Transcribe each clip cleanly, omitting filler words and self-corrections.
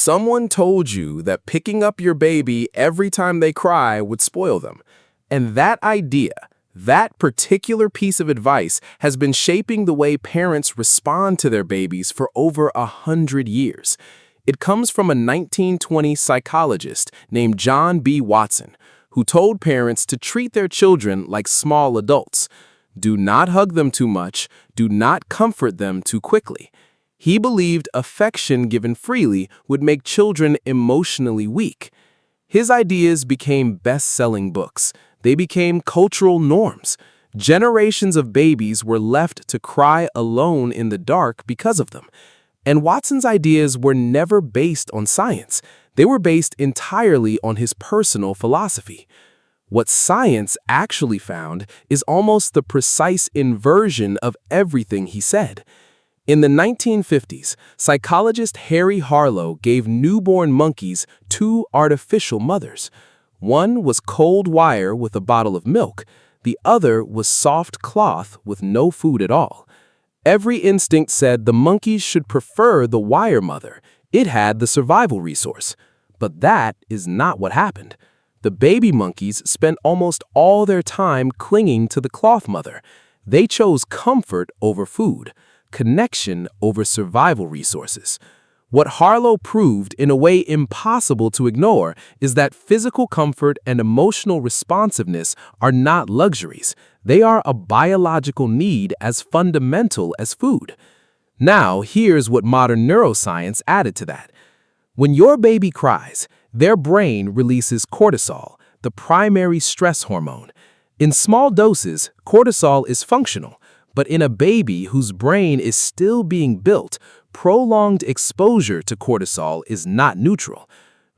Someone told you that picking up your baby every time they cry would spoil them. And that idea, that particular piece of advice, has been shaping the way parents respond to their babies for over 100 years. It comes from a 1920 psychologist named John B. Watson, who told parents to treat their children like small adults. Do not hug them too much, do not comfort them too quickly. He believed affection given freely would make children emotionally weak. His ideas became best-selling books. They became cultural norms. Generations of babies were left to cry alone in the dark because of them. And Watson's ideas were never based on science. They were based entirely on his personal philosophy. What science actually found is almost the precise inversion of everything he said. In the 1950s, psychologist Harry Harlow gave newborn monkeys 2 artificial mothers. One was cold wire with a bottle of milk. The other was soft cloth with no food at all. Every instinct said the monkeys should prefer the wire mother. It had the survival resource. But that is not what happened. The baby monkeys spent almost all their time clinging to the cloth mother. They chose comfort over food, connection over survival resources. What Harlow proved in a way impossible to ignore is that physical comfort and emotional responsiveness are not luxuries. They are a biological need as fundamental as food. Now, here's what modern neuroscience added to that. When your baby cries, their brain releases cortisol, the primary stress hormone. In small doses, cortisol is functional, but in a baby whose brain is still being built, prolonged exposure to cortisol is not neutral.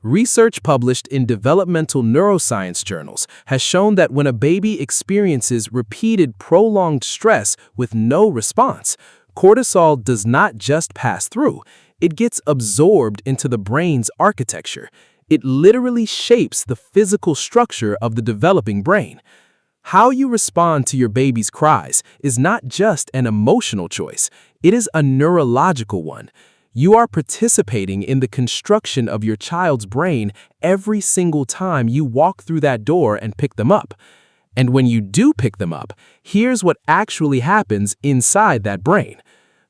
Research published in developmental neuroscience journals has shown that when a baby experiences repeated prolonged stress with no response, cortisol does not just pass through, it gets absorbed into the brain's architecture. It literally shapes the physical structure of the developing brain. How you respond to your baby's cries is not just an emotional choice, it is a neurological one. You are participating in the construction of your child's brain every single time you walk through that door and pick them up. And when you do pick them up, here's what actually happens inside that brain.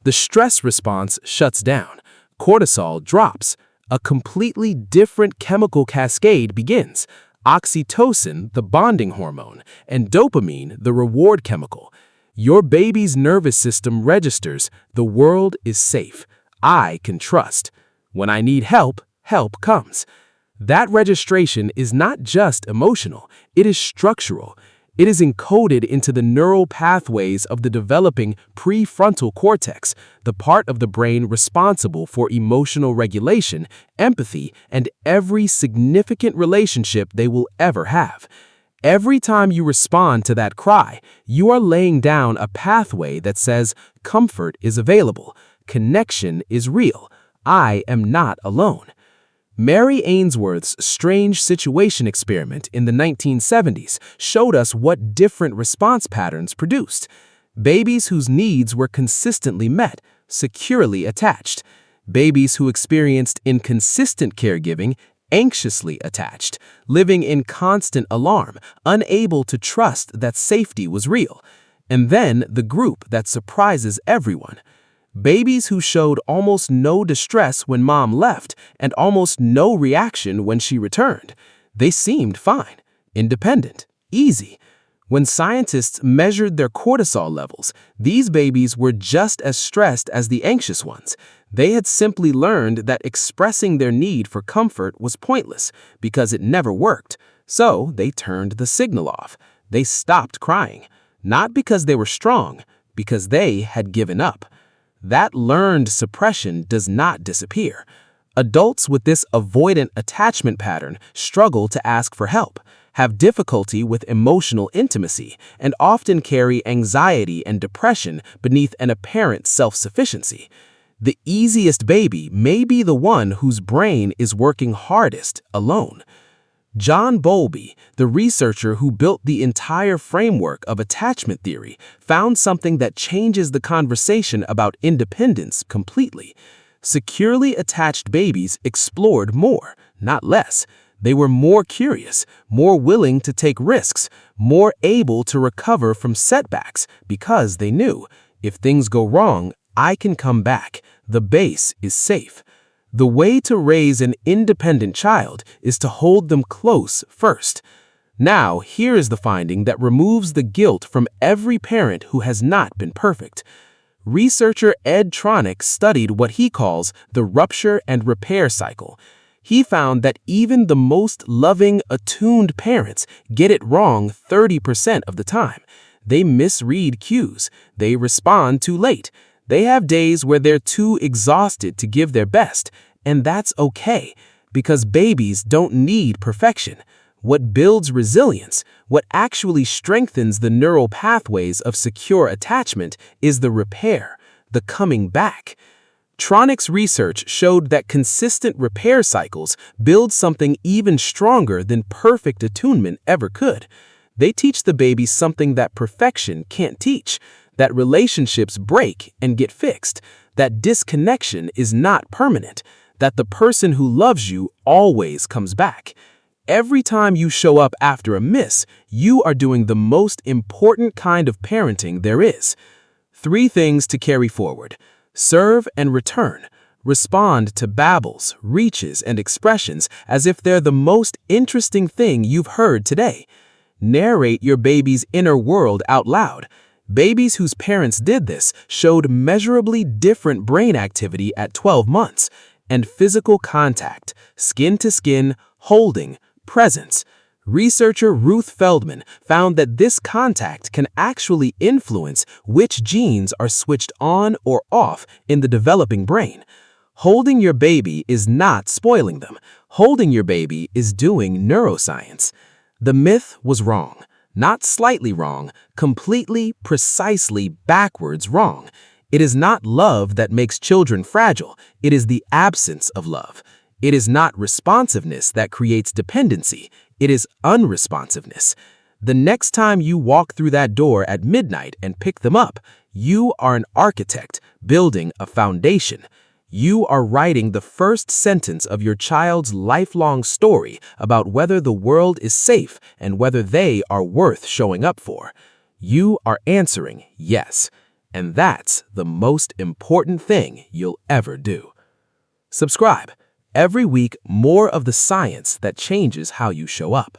The stress response shuts down. Cortisol drops. A completely different chemical cascade begins. Oxytocin, the bonding hormone, and dopamine, the reward chemical. Your baby's nervous system registers, the world is safe. I can trust. When I need help, help comes. That registration is not just emotional, it is structural. It is encoded into the neural pathways of the developing prefrontal cortex, the part of the brain responsible for emotional regulation, empathy, and every significant relationship they will ever have. Every time you respond to that cry, you are laying down a pathway that says comfort is available, connection is real, I am not alone. Mary Ainsworth's strange situation experiment in the 1970s showed us what different response patterns produced. Babies whose needs were consistently met, securely attached. Babies who experienced inconsistent caregiving, anxiously attached, living in constant alarm, unable to trust that safety was real. And then the group that surprises everyone. Babies who showed almost no distress when mom left and almost no reaction when she returned. They seemed fine, independent, easy. When scientists measured their cortisol levels, these babies were just as stressed as the anxious ones. They had simply learned that expressing their need for comfort was pointless because it never worked. So they turned the signal off. They stopped crying, not because they were strong, because they had given up. That learned suppression does not disappear. Adults with this avoidant attachment pattern struggle to ask for help, have difficulty with emotional intimacy, and often carry anxiety and depression beneath an apparent self-sufficiency. The easiest baby may be the one whose brain is working hardest alone. John Bowlby, the researcher who built the entire framework of attachment theory, found something that changes the conversation about independence completely. Securely attached babies explored more, not less. They were more curious, more willing to take risks, more able to recover from setbacks because they knew, if things go wrong, I can come back. The base is safe. The way to raise an independent child is to hold them close first. Now, here is the finding that removes the guilt from every parent who has not been perfect. Researcher Ed Tronick studied what he calls the rupture and repair cycle. He found that even the most loving, attuned parents get it wrong 30% of the time. They misread cues. They respond too late. They have days where they're too exhausted to give their best, and that's okay, because babies don't need perfection. What builds resilience, what actually strengthens the neural pathways of secure attachment, is the repair, the coming back. Tronick's research showed that consistent repair cycles build something even stronger than perfect attunement ever could. They teach the baby something that perfection can't teach, that relationships break and get fixed, that disconnection is not permanent, that the person who loves you always comes back. Every time you show up after a miss, you are doing the most important kind of parenting there is. 3 things to carry forward. Serve and return. Respond to babbles, reaches, and expressions as if they're the most interesting thing you've heard today. Narrate your baby's inner world out loud. Babies whose parents did this showed measurably different brain activity at 12 months. And physical contact, skin to skin, holding, presence. Researcher Ruth Feldman found that this contact can actually influence which genes are switched on or off in the developing brain. Holding your baby is not spoiling them. Holding your baby is doing neuroscience. The myth was wrong. Not slightly wrong, completely, precisely backwards wrong. It is not love that makes children fragile. It is the absence of love. It is not responsiveness that creates dependency. It is unresponsiveness. The next time you walk through that door at midnight and pick them up, you are an architect building a foundation. You are writing the first sentence of your child's lifelong story about whether the world is safe and whether they are worth showing up for. You are answering yes. And that's the most important thing you'll ever do. Subscribe. Every week, more of the science that changes how you show up.